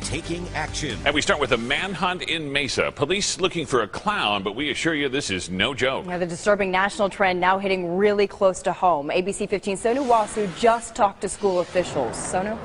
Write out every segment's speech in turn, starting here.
taking action. And we start with a manhunt in Mesa. Police looking for a clown, but we assure you this is no joke. The disturbing national trend now hitting really close to home. ABC 15's Sonu Wasu just talked to school officials. Sonu?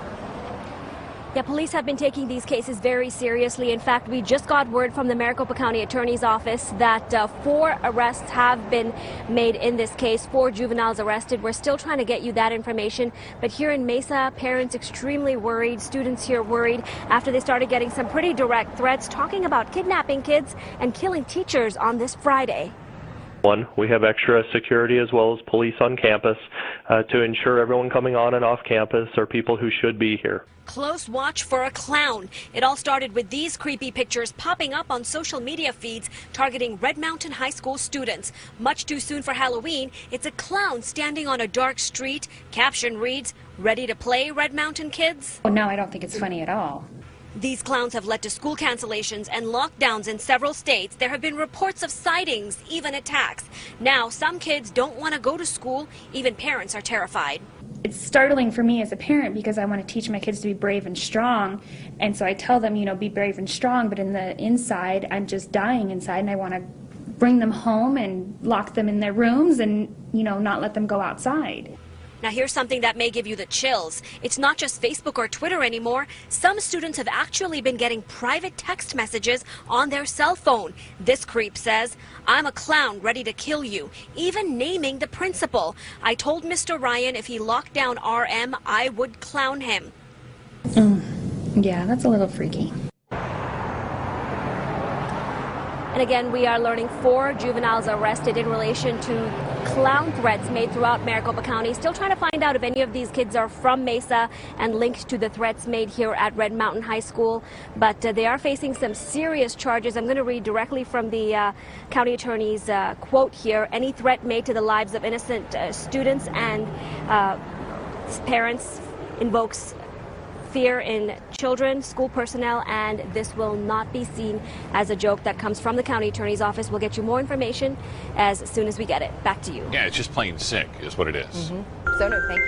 Yeah, police have been taking these cases very seriously. In fact, we just got word from the Maricopa County Attorney's Office that 4 arrests have been made in this case, 4 juveniles arrested. We're still trying to get you that information. But here in Mesa, parents extremely worried, students here worried after they started getting some pretty direct threats talking about kidnapping kids and killing teachers on this Friday. One, we have extra security as well as police on campus to ensure everyone coming on and off campus are people who should be here. Close watch for a clown. It all started with these creepy pictures popping up on social media feeds targeting Red Mountain High School students. Much too soon for Halloween, it's a clown standing on a dark street. Caption reads, "Ready to play, Red Mountain kids?" Oh, no, I don't think it's funny at all. These clowns have led to school cancellations and lockdowns in several states. There have been reports of sightings, even attacks. Now, some kids don't want to go to school. Even parents are terrified. It's startling for me as a parent because I want to teach my kids to be brave and strong. And so I tell them, be brave and strong. But in the inside, I'm just dying inside. And I want to bring them home and lock them in their rooms and, not let them go outside. Now here's something that may give you the chills. It's not just Facebook or Twitter anymore. Some students have actually been getting private text messages on their cell phone. This creep says, "I'm a clown ready to kill you," even naming the principal. "I told Mr. Ryan if he locked down RM, I would clown him." Yeah, that's a little freaky. And again, we are learning 4 juveniles arrested in relation to clown threats made throughout Maricopa County. Still trying to find out if any of these kids are from Mesa and linked to the threats made here at Red Mountain High School. But they are facing some serious charges. I'm going to read directly from the county attorney's quote here. "Any threat made to the lives of innocent students and parents invokes fear in children, school personnel, and this will not be seen as a joke." That comes from the county attorney's office. We'll get you more information as soon as we get it. Back to you. Yeah, it's just plain sick is what it is. Sonu, thank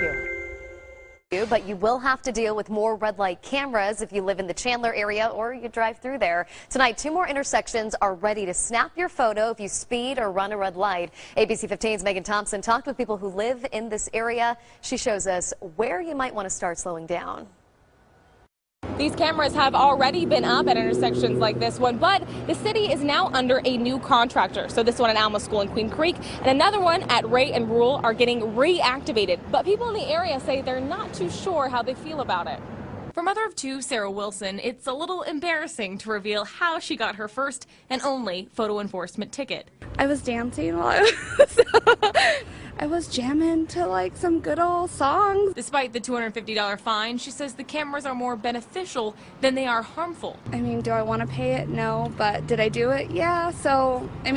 you. But you will have to deal with more red light cameras if you live in the Chandler area or you drive through there. Tonight, 2 more intersections are ready to snap your photo if you speed or run a red light. ABC 15's Megan Thompson talked with people who live in this area. She shows us where you might want to start slowing down. These cameras have already been up at intersections like this one, but the city is now under a new contractor. So this one at Alma School in Queen Creek and another one at Ray and Rural are getting reactivated. But people in the area say they're not too sure how they feel about it. For mother of 2, Sarah Wilson, it's a little embarrassing to reveal how she got her first and only photo enforcement ticket. I was dancing while I was jamming to some good old songs. Despite the $250 fine, she says the cameras are more beneficial than they are harmful. I mean, do I want to pay it? No, but did I do it? Yeah, so, it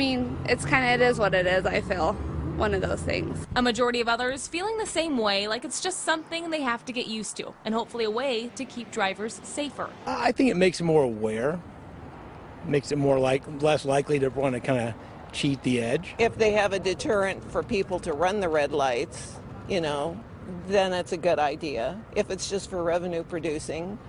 is what it is, I feel. One of those things. A majority of others feeling the same way, like it's just something they have to get used to, and hopefully a way to keep drivers safer. I think it makes them more aware, makes it less likely to want to kind of cheat the edge. If they have a deterrent for people to run the red lights, then it's a good idea. If it's just for revenue producing,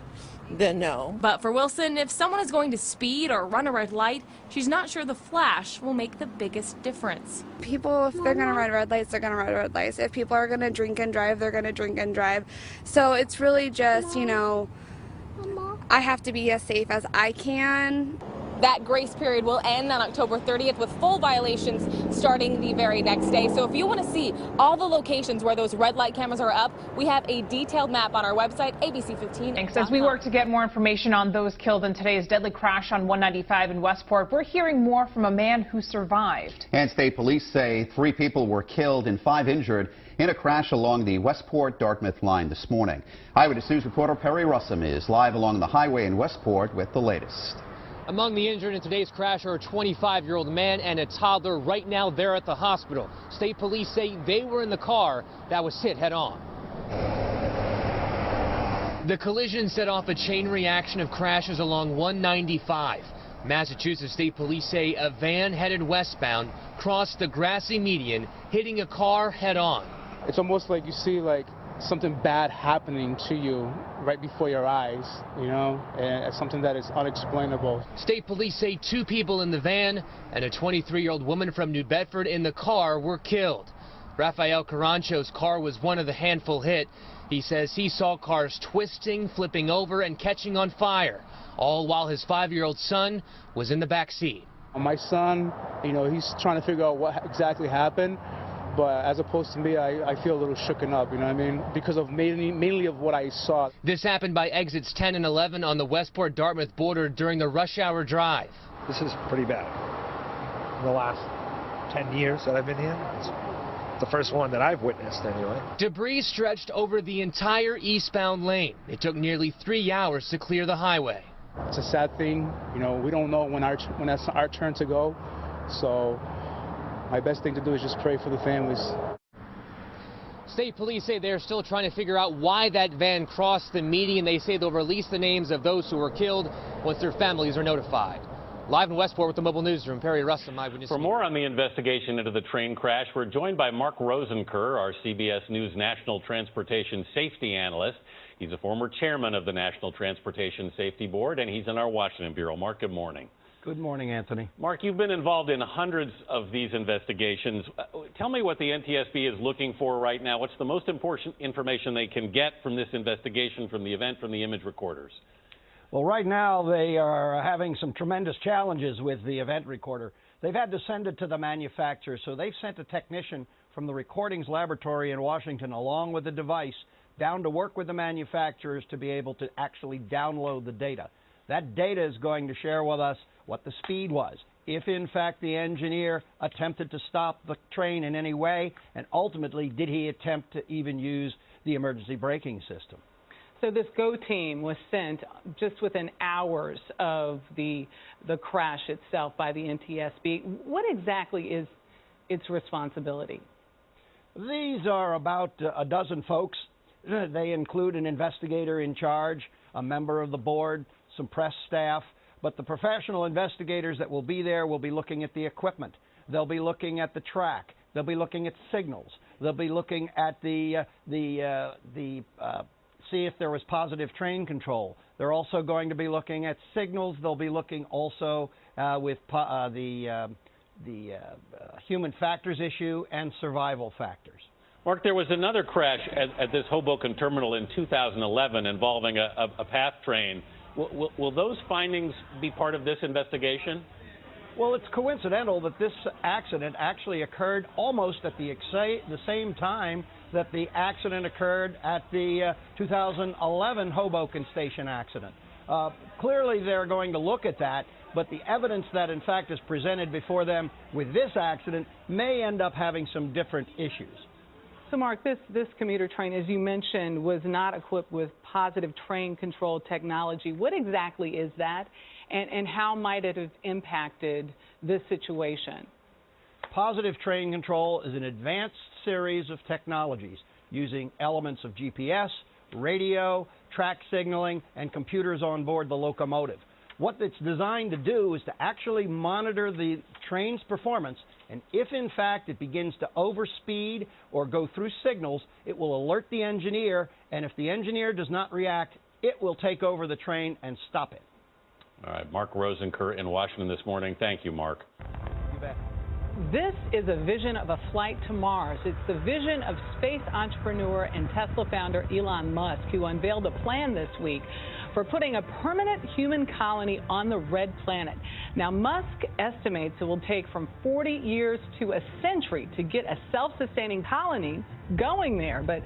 then no. But for Wilson, if someone is going to speed or run a red light, she's not sure the flash will make the biggest difference. People, if they're going to run red lights, they're going to run red lights. If people are going to drink and drive, they're going to drink and drive. So it's really just, I have to be as safe as I can. That grace period will end on October 30th with full violations starting the very next day. So if you want to see all the locations where those red light cameras are up, we have a detailed map on our website, ABC15. Thanks. As we work to get more information on those killed in today's deadly crash on 195 in Westport, we're hearing more from a man who survived. And state police say 3 people were killed and 5 injured in a crash along the Westport-Dartmouth line this morning. Eyewitness News reporter Perry Russum is live along the highway in Westport with the latest. Among the injured in today's crash are a 25-year-old man and a toddler. Right now they're at the hospital. State police say they were in the car that was hit head-on. The collision set off a chain reaction of crashes along 195. Massachusetts State Police say a van headed westbound crossed the grassy median, hitting a car head-on. It's almost like you see something bad happening to you right before your eyes, you know, and it's something that is unexplainable. State police say 2 people in the van and a 23-year-old woman from New Bedford in the car were killed. Rafael Carancho's car was one of the handful hit. He says he saw cars twisting, flipping over, and catching on fire, all while his 5-year-old son was in the back seat. My son, you know, he's trying to figure out what exactly happened. But as opposed to me, I feel a little shooken up, you know what I mean, because of mainly of what I saw. This happened by exits 10 and 11 on the Westport-Dartmouth border during the rush hour drive. This is pretty bad. In the last 10 years that I've been here, it's the first one that I've witnessed anyway. Debris stretched over the entire eastbound lane. It took nearly 3 hours to clear the highway. It's a sad thing, you know, we don't know when that's our turn to go, so my best thing to do is just pray for the families. State police say they're still trying to figure out why that van crossed the median. They say they'll release the names of those who were killed once their families are notified. Live in Westport with the Mobile Newsroom, Perry Russom, Eyewitness. For more on the investigation into the train crash, we're joined by Mark Rosenker, our CBS News National Transportation Safety Analyst. He's a former chairman of the National Transportation Safety Board, and he's in our Washington Bureau. Mark, good morning. Good morning, Anthony. Mark, you've been involved in hundreds of these investigations. Tell me what the NTSB is looking for right now. What's the most important information they can get from this investigation, from the event, from the image recorders? Well, right now they are having some tremendous challenges with the event recorder. They've had to send it to the manufacturer, so they've sent a technician from the recordings laboratory in Washington along with the device down to work with the manufacturers to be able to actually download the data. That data is going to share with us what the speed was, if in fact the engineer attempted to stop the train in any way, and ultimately did he attempt to even use the emergency braking system. So this GO team was sent just within hours of the crash itself by the NTSB. What exactly is its responsibility? These are about a dozen folks. They include an investigator in charge, a member of the board, some press staff, but the professional investigators that will be there will be looking at the equipment. They'll be looking at the track. They'll be looking at signals. They'll be looking at see if there was positive train control. They're also going to be looking at signals. They'll be looking also with the human factors issue and survival factors. Mark, there was another crash at this Hoboken terminal in 2011 involving a PATH train. Will those findings be part of this investigation? Well, it's coincidental that this accident actually occurred almost at the same time that the accident occurred at the 2011 Hoboken station accident. Clearly, they're going to look at that, but the evidence that, in fact, is presented before them with this accident may end up having some different issues. So, Mark, this commuter train, as you mentioned, was not equipped with positive train control technology. What exactly is that, and how might it have impacted this situation? Positive train control is an advanced series of technologies using elements of GPS, radio, track signaling, and computers on board the locomotive. What it's designed to do is to actually monitor the train's performance, and if in fact it begins to overspeed or go through signals, it will alert the engineer, and if the engineer does not react, it will take over the train and stop it. All right, Mark Rosenker in Washington this morning. Thank you, Mark. You bet. This is a vision of a flight to Mars. It's the vision of space entrepreneur and Tesla founder Elon Musk, who unveiled a plan this week for putting a permanent human colony on the red planet. Now, Musk estimates it will take from 40 years to a century to get a self-sustaining colony going there. But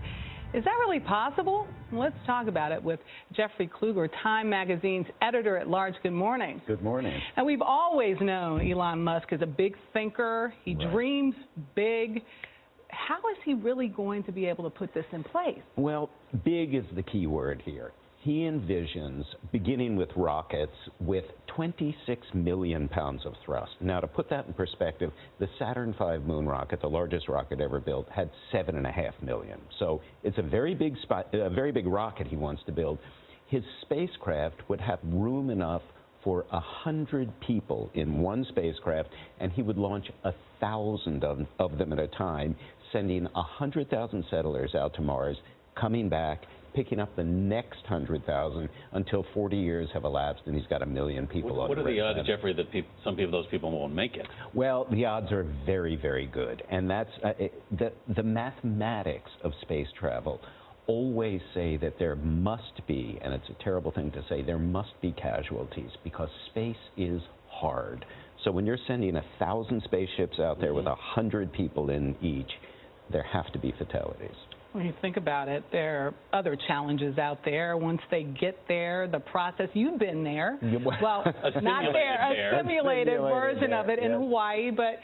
is that really possible? Let's talk about it with Jeffrey Kluger, Time Magazine's editor-at-large. Good morning. Good morning. And we've always known Elon Musk is a big thinker. He dreams big. How is he really going to be able to put this in place? Well, big is the key word here. He envisions beginning with rockets with 26 million pounds of thrust. Now, to put that in perspective, the Saturn V moon rocket, the largest rocket ever built, had 7.5 million. So it's a very big rocket he wants to build. His spacecraft would have room enough for 100 people in one spacecraft, and he would launch 1,000 of them at a time, sending 100,000 settlers out to Mars coming back, picking up the next 100,000 until 40 years have elapsed and he's got 1 million people on What are the odds, red. Jeffrey, that those people won't make it? Well, the odds are very, very good. And that's the mathematics of space travel always say that there must be, and it's a terrible thing to say, there must be casualties because space is hard. So when you're sending 1,000 spaceships out there with 100 people in each, there have to be fatalities. When you think about it, there are other challenges out there. Once they get there, the process, you've been there. Well, not there, a simulated version of it in Hawaii, but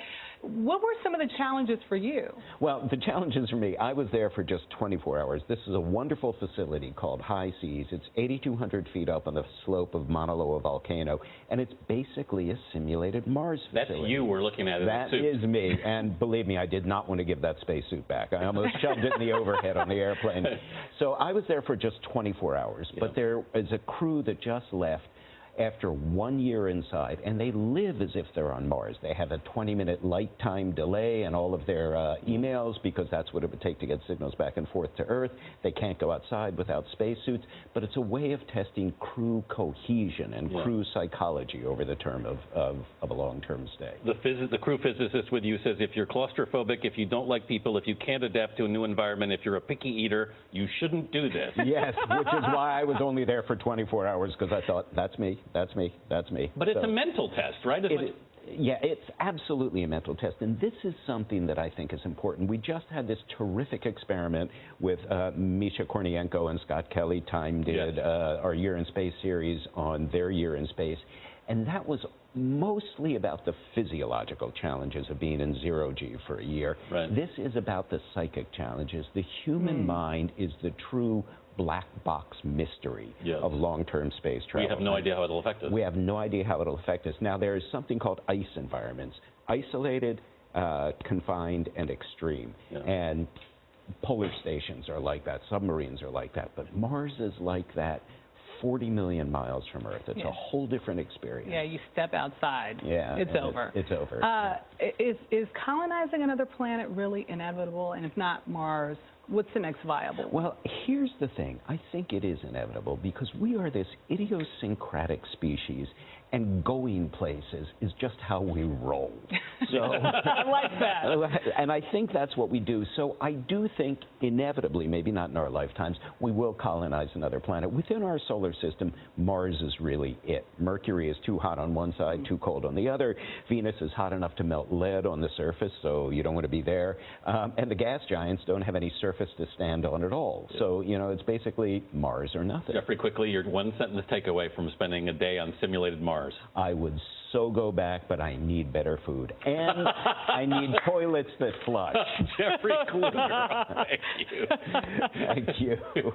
what were some of the challenges for you? Well, the challenges for me, I was there for just 24 hours. This is a wonderful facility called High Seas. It's 8,200 feet up on the slope of Mauna Loa volcano, and it's basically a simulated Mars facility. That's you we're looking at in That the suit. is me, and believe me, I did not want to give that spacesuit back. I almost shoved it in the overhead on the airplane. So I was there for just 24 hours, but there is a crew that just left after 1 year inside, and they live as if they're on Mars. They have a 20-minute light time delay in all of their emails because that's what it would take to get signals back and forth to Earth. They can't go outside without spacesuits, but it's a way of testing crew cohesion and crew psychology over the term of a long-term stay. The crew physicist with you says if you're claustrophobic, if you don't like people, if you can't adapt to a new environment, if you're a picky eater, you shouldn't do this. Yes, which is why I was only there for 24 hours because I thought, that's me. That's me. That's me. But it's a mental test, right? Yeah, it's absolutely a mental test, and this is something that I think is important. We just had this terrific experiment with Misha Kornienko and Scott Kelly. Time did our Year in Space series on their year in space, and that was mostly about the physiological challenges of being in zero-G for a year. Right. This is about the psychic challenges. The human mind is the true black box mystery of long-term space travel. We have no idea how it'll affect us. We have no idea how it'll affect us. Now, there is something called ice environments. Isolated, confined, and extreme. And polar stations are like that. Submarines are like that. But Mars is like that 40 million miles from Earth. It's a whole different experience. Yeah, you step outside. Yeah. It's over. It's over. Is colonizing another planet really inevitable? And if not Mars, what's the next viable? Well, here's the thing. I think it is inevitable because we are this idiosyncratic species, and going places is just how we roll. So I like that. And I think that's what we do. So I do think inevitably, maybe not in our lifetimes, we will colonize another planet. Within our solar system, Mars is really it. Mercury is too hot on one side, too cold on the other. Venus is hot enough to melt lead on the surface, so you don't want to be there. And the gas giants don't have any surface to stand on at all. So, you know, it's basically Mars or nothing. Jeffrey, quickly, your one-sentence takeaway from spending a day on simulated Mars. I would so go back, but I need better food. And I need toilets that flush. Jeffrey Kluger, thank you. Thank you.